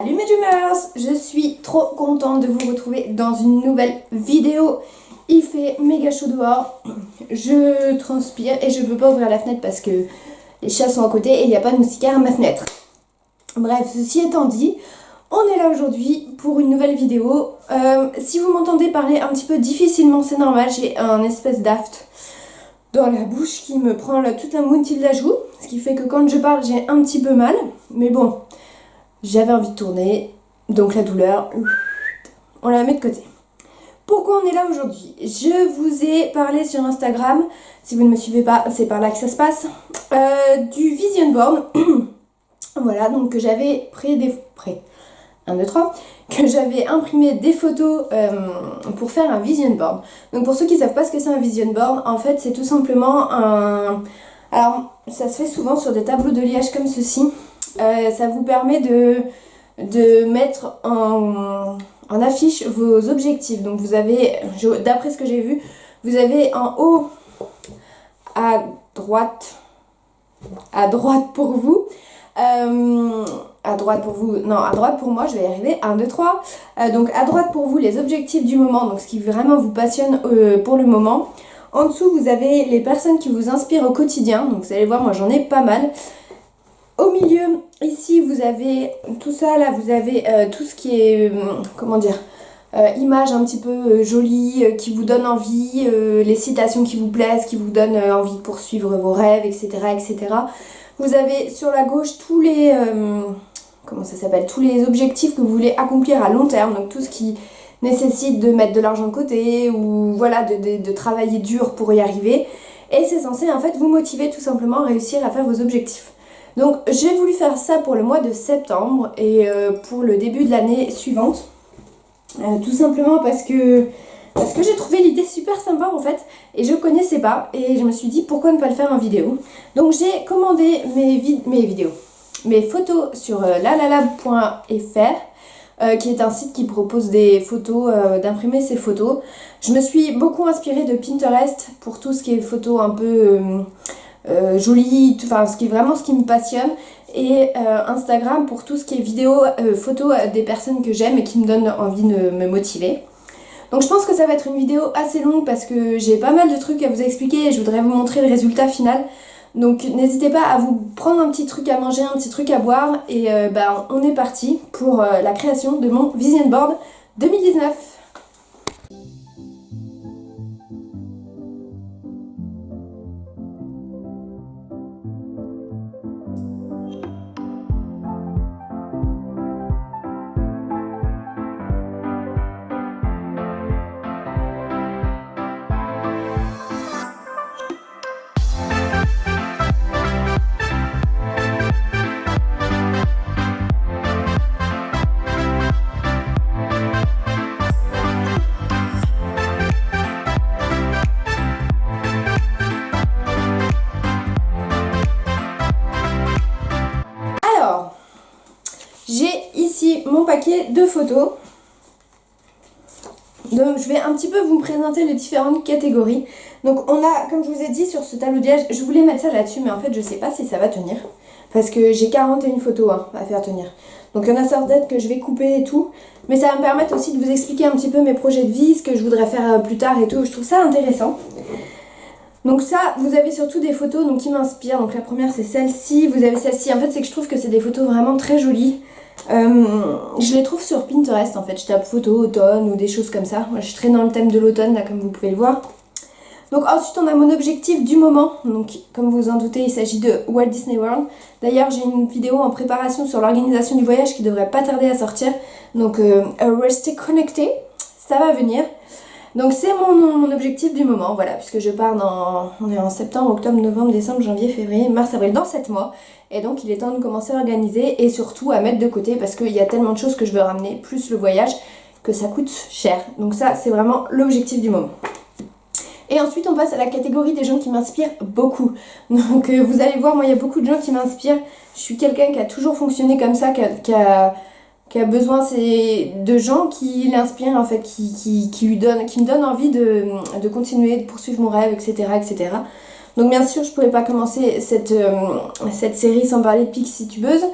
Salut mes Dreamers, je suis trop contente de vous retrouver dans une nouvelle vidéo. Il fait méga chaud dehors, je transpire et je peux pas ouvrir la fenêtre parce que les chats sont à côté et il n'y a pas de moustiquaire à ma fenêtre. Bref, ceci étant dit, on est là aujourd'hui pour une nouvelle vidéo. Si vous m'entendez parler un petit peu difficilement, c'est normal, j'ai un espèce d'aft dans la bouche qui me prend là, tout un mounty de la joue, ce qui fait que quand je parle j'ai un petit peu mal, mais bon. J'avais envie de tourner, donc la douleur, on la met de côté. Pourquoi on est là aujourd'hui? Je vous ai parlé sur Instagram, si vous ne me suivez pas, c'est par là que ça se passe, du vision board. Voilà, donc que j'avais que j'avais imprimé des photos pour faire un vision board. Donc pour ceux qui ne savent pas ce que c'est un vision board, en fait c'est tout simplement un... Alors ça se fait souvent sur des tableaux de liège comme ceci. Ça vous permet de mettre en affiche vos objectifs. Donc vous avez, d'après ce que j'ai vu, vous avez en haut à droite pour vous, à droite pour moi, je vais y arriver, 1, 2, 3. Donc à droite pour vous les objectifs du moment, donc ce qui vraiment vous passionne pour le moment. En dessous vous avez les personnes qui vous inspirent au quotidien, donc vous allez voir, moi j'en ai pas mal. Au milieu, ici, vous avez tout ça, là, vous avez tout ce qui est, images un petit peu jolies, qui vous donnent envie, les citations qui vous plaisent, qui vous donnent envie de poursuivre vos rêves, etc., etc. Vous avez sur la gauche tous les, tous les objectifs que vous voulez accomplir à long terme, donc tout ce qui nécessite de mettre de l'argent de côté ou voilà, de travailler dur pour y arriver. Et c'est censé en fait vous motiver tout simplement à réussir à faire vos objectifs. Donc j'ai voulu faire ça pour le mois de septembre et pour le début de l'année suivante. Tout simplement parce que j'ai trouvé l'idée super sympa en fait et je connaissais pas et je me suis dit pourquoi ne pas le faire en vidéo. Donc j'ai commandé mes photos sur lalalab.fr qui est un site qui propose des photos, d'imprimer ses photos. Je me suis beaucoup inspirée de Pinterest pour tout ce qui est photos un peu... jolie, enfin ce qui me passionne, et Instagram pour tout ce qui est vidéo, photos des personnes que j'aime et qui me donnent envie de me motiver. Donc je pense que ça va être une vidéo assez longue parce que j'ai pas mal de trucs à vous expliquer et je voudrais vous montrer le résultat final. Donc n'hésitez pas à vous prendre un petit truc à manger, un petit truc à boire et on est parti pour la création de mon vision board 2019. J'ai ici mon paquet de photos. Donc je vais un petit peu vous présenter les différentes catégories. Donc on a, comme je vous ai dit sur ce tableau de liège, je voulais mettre ça là-dessus mais en fait je sais pas si ça va tenir. Parce que j'ai 41 photos à faire tenir. Donc il y en a certaines que je vais couper et tout. Mais ça va me permettre aussi de vous expliquer un petit peu mes projets de vie, ce que je voudrais faire plus tard et tout. Je trouve ça intéressant. Donc ça, vous avez surtout des photos donc, qui m'inspirent. Donc la première c'est celle-ci, vous avez celle-ci. En fait c'est que je trouve que c'est des photos vraiment très jolies. Je les trouve sur Pinterest en fait, je tape photo automne ou des choses comme ça. Moi je suis très dans le thème de l'automne là comme vous pouvez le voir. Donc ensuite on a mon objectif du moment, donc comme vous vous en doutez il s'agit de Walt Disney World. D'ailleurs j'ai une vidéo en préparation sur l'organisation du voyage qui devrait pas tarder à sortir. Donc restez connectés, ça va venir. Donc c'est mon objectif du moment, voilà, puisque je pars on est en septembre, octobre, novembre, décembre, janvier, février, mars, avril, dans 7 mois. Et donc il est temps de commencer à organiser et surtout à mettre de côté parce qu'il y a tellement de choses que je veux ramener, plus le voyage, que ça coûte cher. Donc ça c'est vraiment l'objectif du moment. Et ensuite on passe à la catégorie des gens qui m'inspirent beaucoup. Donc vous allez voir, moi il y a beaucoup de gens qui m'inspirent. Je suis quelqu'un qui a toujours fonctionné comme ça, qui a besoin de gens qui l'inspirent en fait, qui me donnent envie de continuer, de poursuivre mon rêve, etc., etc. Donc bien sûr je ne pouvais pas commencer cette série sans parler de Pixie Tubeuse.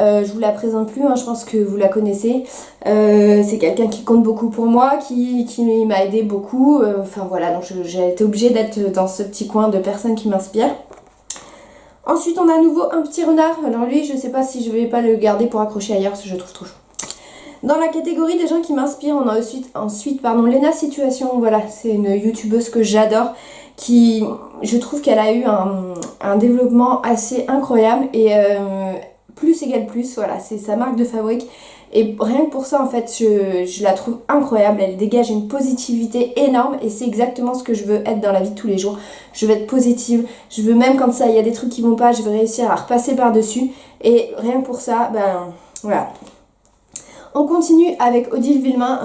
Je vous la présente plus, hein, je pense que vous la connaissez. C'est quelqu'un qui compte beaucoup pour moi, qui m'a aidé beaucoup. Enfin voilà, donc j'ai été obligée d'être dans ce petit coin de personnes qui m'inspirent. Ensuite, on a à nouveau un petit renard. Alors lui, je sais pas si je vais pas le garder pour accrocher ailleurs, parce que je le trouve trop chou. Dans la catégorie des gens qui m'inspirent, on a ensuite Léna Situation. Voilà, c'est une youtubeuse que j'adore, qui, je trouve qu'elle a eu un développement assez incroyable et plus égale plus, voilà, c'est sa marque de fabrique. Et rien que pour ça, en fait, je la trouve incroyable. Elle dégage une positivité énorme et c'est exactement ce que je veux être dans la vie de tous les jours. Je veux être positive. Je veux, même quand ça, il y a des trucs qui vont pas, je veux réussir à repasser par-dessus. Et rien que pour ça, ben voilà. On continue avec Odile Villemain.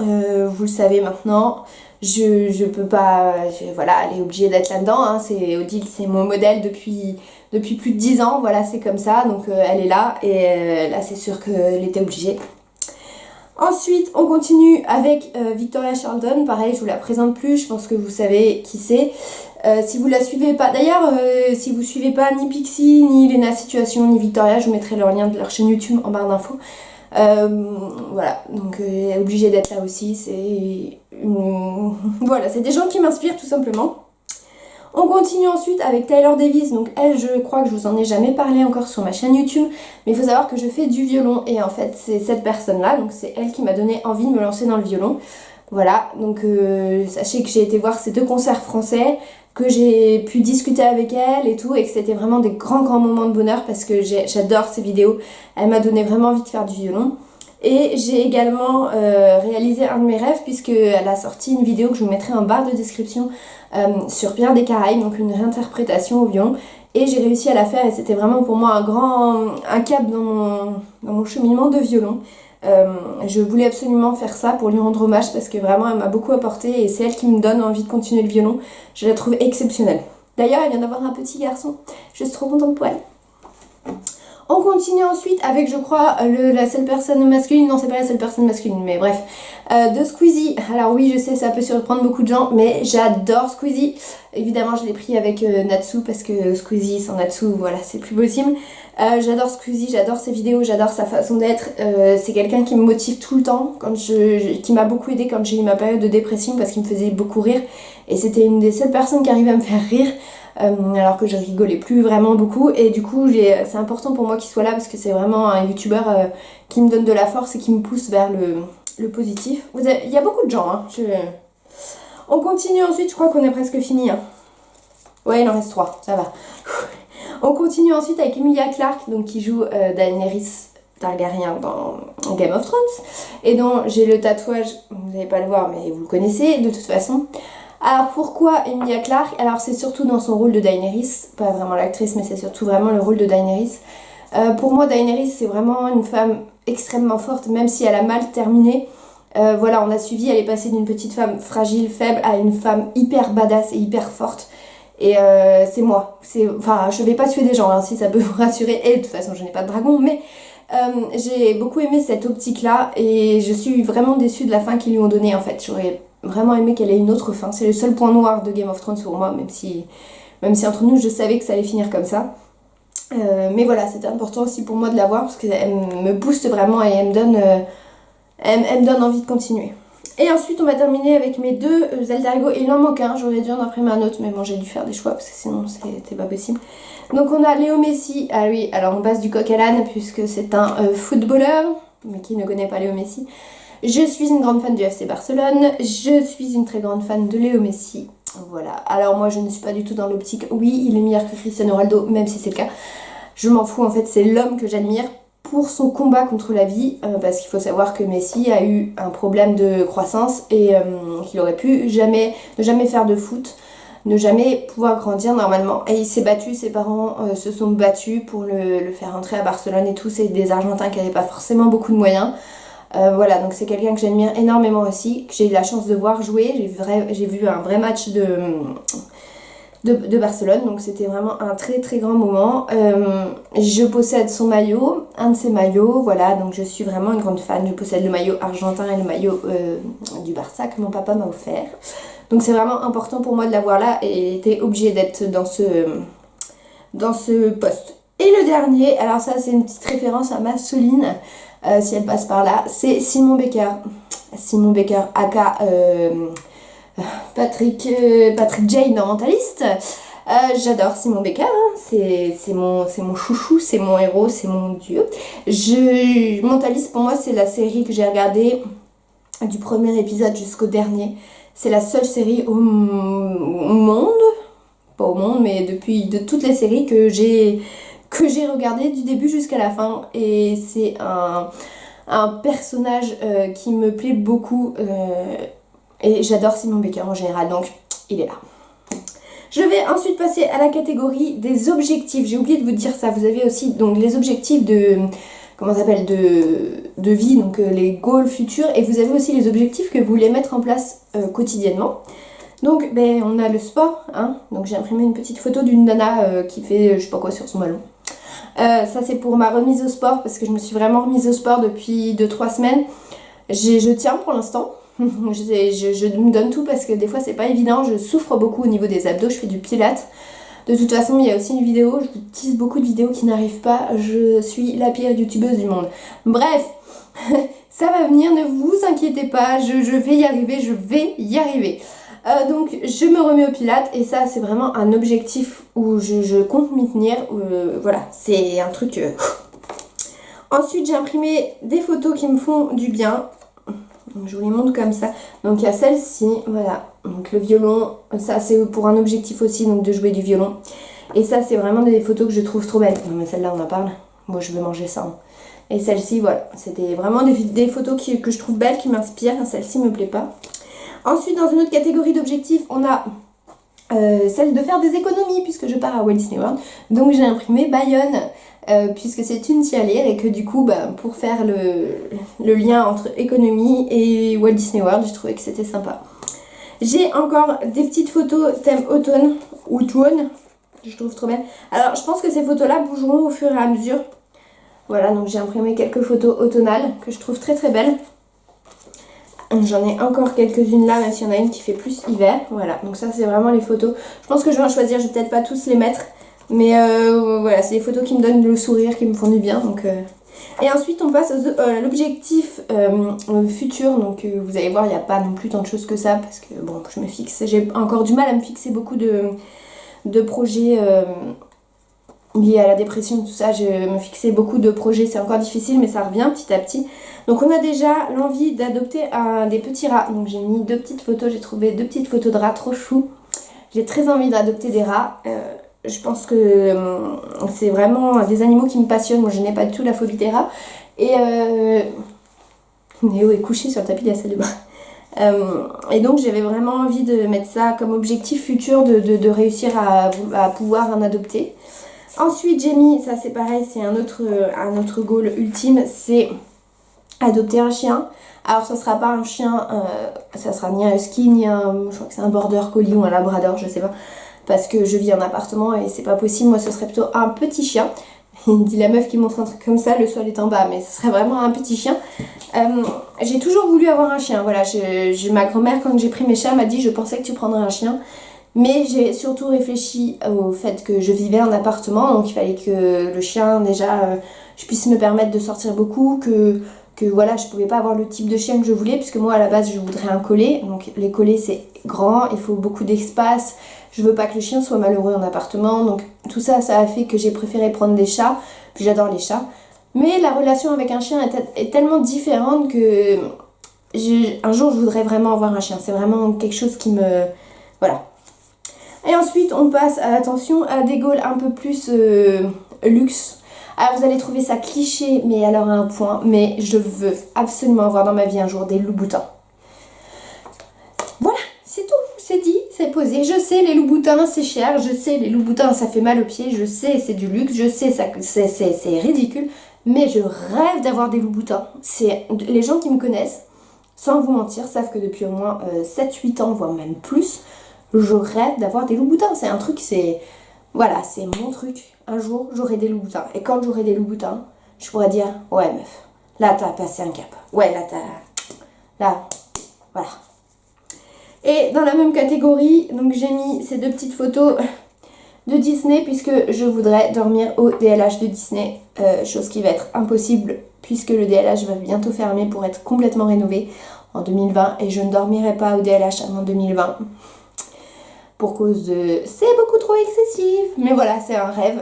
Vous le savez maintenant. Je peux pas, voilà, elle est obligée d'être là-dedans, hein. Odile, c'est mon modèle depuis plus de 10 ans, voilà, c'est comme ça, donc elle est là, et là c'est sûr qu'elle était obligée. Ensuite, on continue avec Victoria Charlton. Pareil, je vous la présente plus, je pense que vous savez qui c'est. Si vous la suivez pas, d'ailleurs, si vous suivez pas ni Pixie, ni Léna Situation, ni Victoria, je vous mettrai leur lien de leur chaîne YouTube en barre d'infos. Voilà, donc elle est obligée d'être là aussi. Voilà, c'est des gens qui m'inspirent tout simplement. On continue ensuite avec Tyler Davis. Donc elle, je crois que je vous en ai jamais parlé encore sur ma chaîne YouTube, mais il faut savoir que je fais du violon et en fait c'est cette personne là, donc c'est elle qui m'a donné envie de me lancer dans le violon. Voilà, donc sachez que j'ai été voir ces 2 concerts français, que j'ai pu discuter avec elle et tout, et que c'était vraiment des grands moments de bonheur parce que j'adore ses vidéos. Elle m'a donné vraiment envie de faire du violon. Et j'ai également réalisé un de mes rêves puisqu'elle a sorti une vidéo que je vous mettrai en barre de description sur Pierre des Caraïbes, donc une réinterprétation au violon. Et j'ai réussi à la faire et c'était vraiment pour moi un cap dans mon cheminement de violon. Je voulais absolument faire ça pour lui rendre hommage parce que vraiment elle m'a beaucoup apporté et c'est elle qui me donne envie de continuer le violon. Je la trouve exceptionnelle. D'ailleurs, elle vient d'avoir un petit garçon. Je suis trop contente pour elle. On continue ensuite avec, je crois, la seule personne masculine. Non, c'est pas la seule personne masculine, mais bref. De Squeezie. Alors oui, je sais, ça peut surprendre beaucoup de gens, mais j'adore Squeezie. Évidemment, je l'ai pris avec Natsu parce que Squeezie sans Natsu, voilà, c'est plus possible. J'adore Squeezie, j'adore ses vidéos, j'adore sa façon d'être. C'est quelqu'un qui me motive tout le temps, qui m'a beaucoup aidé quand j'ai eu ma période de dépression parce qu'il me faisait beaucoup rire. Et c'était une des seules personnes qui arrivait à me faire rire. Alors que je rigolais plus vraiment beaucoup et du coup c'est important pour moi qu'il soit là parce que c'est vraiment un youtubeur qui me donne de la force et qui me pousse vers le positif. Il y a beaucoup de gens, hein. On continue ensuite, je crois qu'on est presque fini, hein. Ouais, il en reste 3, ça va. On continue ensuite avec Emilia Clarke, donc qui joue Daenerys Targaryen dans Game of Thrones et dont j'ai le tatouage, vous n'allez pas le voir mais vous le connaissez de toute façon. Alors pourquoi Emilia Clarke? Alors c'est surtout dans son rôle de Daenerys, pas vraiment l'actrice mais c'est surtout vraiment le rôle de Daenerys. Pour moi Daenerys c'est vraiment une femme extrêmement forte même si elle a mal terminé. Voilà, on a suivi, elle est passée d'une petite femme fragile, faible à une femme hyper badass et hyper forte. Et c'est moi. Enfin, je vais pas tuer des gens hein, si ça peut vous rassurer. Et de toute façon je n'ai pas de dragon mais j'ai beaucoup aimé cette optique là et je suis vraiment déçue de la fin qu'ils lui ont donnée en fait. J'aurais vraiment aimé qu'elle ait une autre fin. C'est le seul point noir de Game of Thrones pour moi, même si entre nous je savais que ça allait finir comme ça. Mais voilà, c'était important aussi pour moi de la voir parce qu'elle me booste vraiment et elle me donne envie de continuer. Et ensuite on va terminer avec mes 2 alter ego et il en manque un, j'aurais dû en imprimer un autre mais bon j'ai dû faire des choix parce que sinon c'était pas possible. Donc on a Léo Messi, ah oui, alors on passe du coq à l'âne puisque c'est un footballeur, mais qui ne connaît pas Léo Messi. Je suis une grande fan du FC Barcelone, je suis une très grande fan de Léo Messi, voilà. Alors moi je ne suis pas du tout dans l'optique, oui il est meilleur que Cristiano Ronaldo, même si c'est le cas. Je m'en fous en fait, c'est l'homme que j'admire pour son combat contre la vie, parce qu'il faut savoir que Messi a eu un problème de croissance et qu'il aurait pu ne jamais faire de foot, ne jamais pouvoir grandir normalement. Et il s'est battu, ses parents se sont battus pour le faire entrer à Barcelone et tout, c'est des Argentins qui n'avaient pas forcément beaucoup de moyens. Voilà, donc c'est quelqu'un que j'admire énormément aussi, que j'ai eu la chance de voir jouer. J'ai vu un vrai match de Barcelone, donc c'était vraiment un très très grand moment. Je possède son maillot, un de ses maillots, voilà, donc je suis vraiment une grande fan. Je possède le maillot argentin et le maillot du Barça que mon papa m'a offert. Donc c'est vraiment important pour moi de l'avoir là et était obligée d'être dans ce poste. Et le dernier, alors ça c'est une petite référence à ma Soline, si elle passe par là, c'est Simon Becker. Simon Becker, aka Patrick Jane dans Mentaliste. J'adore Simon Becker, hein. C'est mon chouchou, c'est mon héros, c'est mon dieu. Mentaliste pour moi c'est la série que j'ai regardée du premier épisode jusqu'au dernier. C'est la seule série au monde, pas au monde, mais de toutes les séries que j'ai regardées du début jusqu'à la fin. Et c'est un personnage qui me plaît beaucoup. Et j'adore Simon Becker en général, donc il est là. Je vais ensuite passer à la catégorie des objectifs. J'ai oublié de vous dire ça. Vous avez aussi donc les objectifs comment ça s'appelle, de vie, donc les goals futurs. Et vous avez aussi les objectifs que vous voulez mettre en place quotidiennement. Donc on a le sport, hein. Donc j'ai imprimé une petite photo d'une nana qui fait je sais pas quoi sur son ballon. Ça c'est pour ma remise au sport parce que je me suis vraiment remise au sport depuis 2-3 semaines. Je tiens pour l'instant. je me donne tout parce que des fois c'est pas évident, je souffre beaucoup au niveau des abdos, je fais du pilates. De toute façon il y a aussi une vidéo, je vous tease beaucoup de vidéos qui n'arrivent pas, je suis la pire youtubeuse du monde. Bref, ça va venir, ne vous inquiétez pas, je vais y arriver. Donc je me remets au pilates et ça c'est vraiment un objectif où je compte m'y tenir, voilà, c'est un truc... Ensuite j'ai imprimé des photos qui me font du bien. Donc je vous les montre comme ça. Donc il y a celle-ci, voilà. Donc le violon, ça c'est pour un objectif aussi, donc de jouer du violon. Et ça c'est vraiment des photos que je trouve trop belles. Non mais celle-là on en parle. Moi je veux manger ça. Hein. Et celle-ci, voilà. C'était vraiment des photos que je trouve belles, qui m'inspirent. Celle-ci me plaît pas. Ensuite dans une autre catégorie d'objectifs, on a celle de faire des économies puisque je pars à Walt Disney World. Donc j'ai imprimé Bayonne. Puisque c'est une tirelire et que du coup pour faire le lien entre économie et Walt Disney World, j'ai trouvé que c'était sympa. J'ai encore des petites photos thème automne, je trouve trop belle. Alors je pense que ces photos là bougeront au fur et à mesure. Voilà, donc j'ai imprimé quelques photos automnales que je trouve très très belles. J'en ai encore quelques-unes là, même s'il y en a une qui fait plus hiver. Voilà, donc ça c'est vraiment les photos. Je pense que je vais en choisir, je vais peut-être pas tous les mettre. Mais voilà, c'est des photos qui me donnent le sourire, qui me font du bien. Donc, Et ensuite, on passe à l'objectif futur. Donc, vous allez voir, il n'y a pas non plus tant de choses que ça. Parce que, bon, je me fixe. J'ai encore du mal à me fixer beaucoup de projets liés à la dépression, tout ça. Je me fixais beaucoup de projets. C'est encore difficile, mais ça revient petit à petit. Donc, on a déjà l'envie d'adopter des petits rats. Donc, j'ai mis 2 petites photos. J'ai trouvé 2 petites photos de rats trop choux. J'ai très envie d'adopter des rats. Je pense que c'est vraiment des animaux qui me passionnent. Moi, je n'ai pas du tout la phobie des rats. Et Néo est couché sur le tapis de la salle de bain. Et donc, j'avais vraiment envie de mettre ça comme objectif futur, de réussir à pouvoir en adopter. Ensuite, j'ai mis, ça c'est pareil, c'est un autre goal ultime, c'est adopter un chien. Alors, ça sera pas un chien, ça sera ni un husky, ni je crois que c'est un border collie ou un labrador, je sais pas. Parce que je vis en appartement et c'est pas possible. Moi, ce serait plutôt un petit chien. Il dit la meuf qui montre un truc comme ça, le sol est en bas, mais ce serait vraiment un petit chien. J'ai toujours voulu avoir un chien. Voilà, ma grand-mère, quand j'ai pris mes chats, m'a dit je pensais que tu prendrais un chien. Mais j'ai surtout réfléchi au fait que je vivais en appartement, donc il fallait que le chien, déjà, je puisse me permettre de sortir beaucoup, que voilà, je pouvais pas avoir le type de chien que je voulais, puisque moi, à la base, je voudrais un collet. Donc les collets, c'est grand, il faut beaucoup d'espace. Je veux pas que le chien soit malheureux en appartement, donc tout ça, ça a fait que j'ai préféré prendre des chats, puis j'adore les chats. Mais la relation avec un chien est tellement différente que un jour je voudrais vraiment avoir un chien, c'est vraiment quelque chose qui me... Voilà. Et ensuite on passe, attention, à des goals un peu plus luxe. Alors vous allez trouver ça cliché, mais alors à un point, mais je veux absolument avoir dans ma vie un jour des Loups-Boutins. Voilà, c'est tout, c'est dit, c'est posé. Je sais, les Loups-Boutins c'est cher, je sais, les Loups-Boutins ça fait mal aux pieds, je sais, c'est du luxe, je sais, c'est ridicule, mais je rêve d'avoir des Loups-Boutins. Les gens qui me connaissent, sans vous mentir, savent que depuis au moins 7-8 ans, voire même plus, je rêve d'avoir des Loups-Boutins. C'est un truc, voilà, c'est mon truc. Un jour, j'aurai des Loups-Boutins. Et quand j'aurai des Loups-Boutins, je pourrais dire, ouais meuf, là t'as passé un cap. Ouais, là, voilà. Et dans la même catégorie, donc j'ai mis ces 2 petites photos de Disney puisque je voudrais dormir au DLH de Disney, chose qui va être impossible puisque le DLH va bientôt fermer pour être complètement rénové en 2020 et je ne dormirai pas au DLH avant 2020 pour cause de... c'est beaucoup trop excessif, mais voilà, c'est un rêve.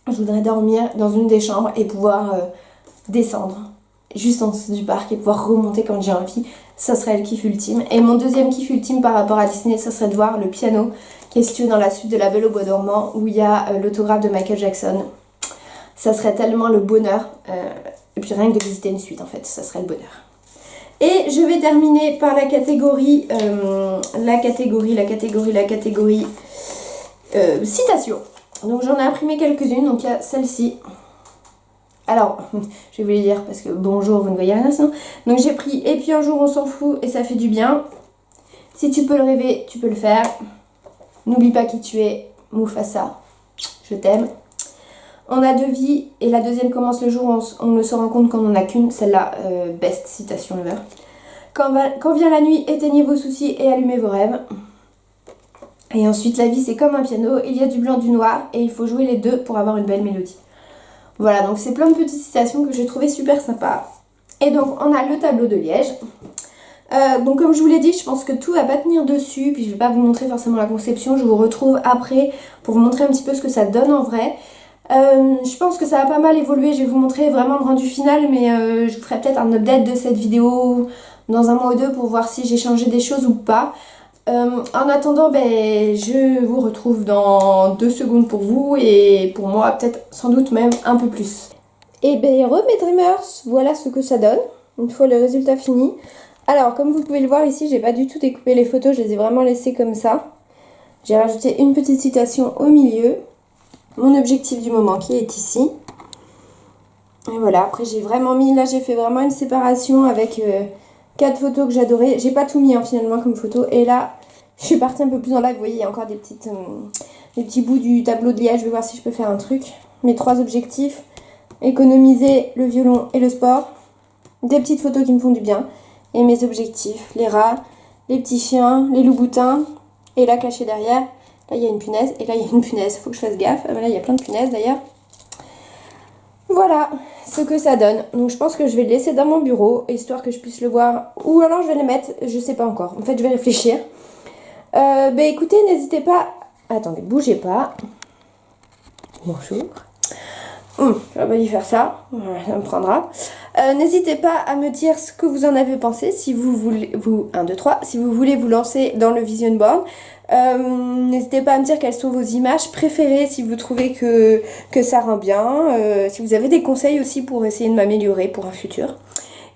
Je voudrais dormir dans une des chambres et pouvoir descendre juste en dessous du parc et pouvoir remonter quand j'ai envie. Ça serait le kiff ultime. Et mon deuxième kiff ultime par rapport à Disney, ça serait de voir le piano qui est situé dans la suite de La Belle au Bois dormant où il y a l'autographe de Michael Jackson. Ça serait tellement le bonheur. Et puis rien que de visiter une suite en fait, ça serait le bonheur. Et je vais terminer par la catégorie citation. Donc j'en ai imprimé quelques-unes, donc il y a celle-ci. Alors, je vais vous les dire parce que bonjour, vous ne voyez rien sinon. Donc j'ai pris et puis un jour on s'en fout et ça fait du bien. Si tu peux le rêver, tu peux le faire. N'oublie pas qui tu es, Mufasa. Je t'aime. On a 2 vies et la deuxième commence le jour où on ne se rend compte qu'on n'en a qu'une. Celle-là, best citation ever. Quand vient la nuit, éteignez vos soucis et allumez vos rêves. Et ensuite, la vie c'est comme un piano, il y a du blanc, du noir et il faut jouer les deux pour avoir une belle mélodie. Voilà, donc c'est plein de petites citations que j'ai trouvées super sympas. Et donc on a le tableau de Liège. Donc comme je vous l'ai dit, je pense que tout va pas tenir dessus, puis je vais pas vous montrer forcément la conception, je vous retrouve après pour vous montrer un petit peu ce que ça donne en vrai. Je pense que ça a pas mal évolué, je vais vous montrer vraiment le rendu final, mais je vous ferai peut-être un update de cette vidéo dans un mois ou deux pour voir si j'ai changé des choses ou pas. En attendant, je vous retrouve dans 2 secondes pour vous et pour moi peut-être sans doute même un peu plus. Et mes Dreamers, voilà ce que ça donne, une fois le résultat fini. Alors comme vous pouvez le voir ici, j'ai pas du tout découpé les photos, je les ai vraiment laissées comme ça. J'ai rajouté une petite citation au milieu, mon objectif du moment qui est ici. Et voilà, après j'ai vraiment mis, là j'ai fait vraiment une séparation avec 4 photos que j'adorais. J'ai pas tout mis finalement comme photo. Et là, je suis partie un peu plus en live. Vous voyez, il y a encore des petits bouts du tableau de Liège. Je vais voir si je peux faire un truc. Mes 3 objectifs. Économiser le violon et le sport. Des petites photos qui me font du bien. Et mes objectifs. Les rats, les petits chiens, les loups-boutins. Et là, caché derrière, là il y a une punaise. Et là, il y a une punaise. Faut que je fasse gaffe. Ah, là, il y a plein de punaises d'ailleurs. Voilà ce que ça donne. Donc je pense que je vais le laisser dans mon bureau, histoire que je puisse le voir. Ou alors je vais les mettre, je sais pas encore. En fait, je vais réfléchir. Écoutez, n'hésitez pas... Attendez, bougez pas. Bonjour. Je vais pas lui faire ça. Ça me prendra. N'hésitez pas à me dire ce que vous en avez pensé. Si vous voulez... 1, 2, 3. Si vous voulez vous lancer dans le vision board. N'hésitez pas à me dire quelles sont vos images préférées, si vous trouvez que ça rend bien, si vous avez des conseils aussi pour essayer de m'améliorer pour un futur,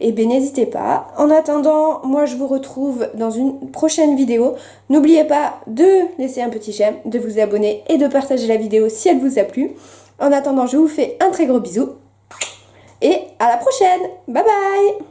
et bien n'hésitez pas. En attendant, moi je vous retrouve dans une prochaine vidéo. N'oubliez pas de laisser un petit j'aime, de vous abonner et de partager la vidéo si elle vous a plu. En attendant, je vous fais un très gros bisou et à la prochaine. Bye bye.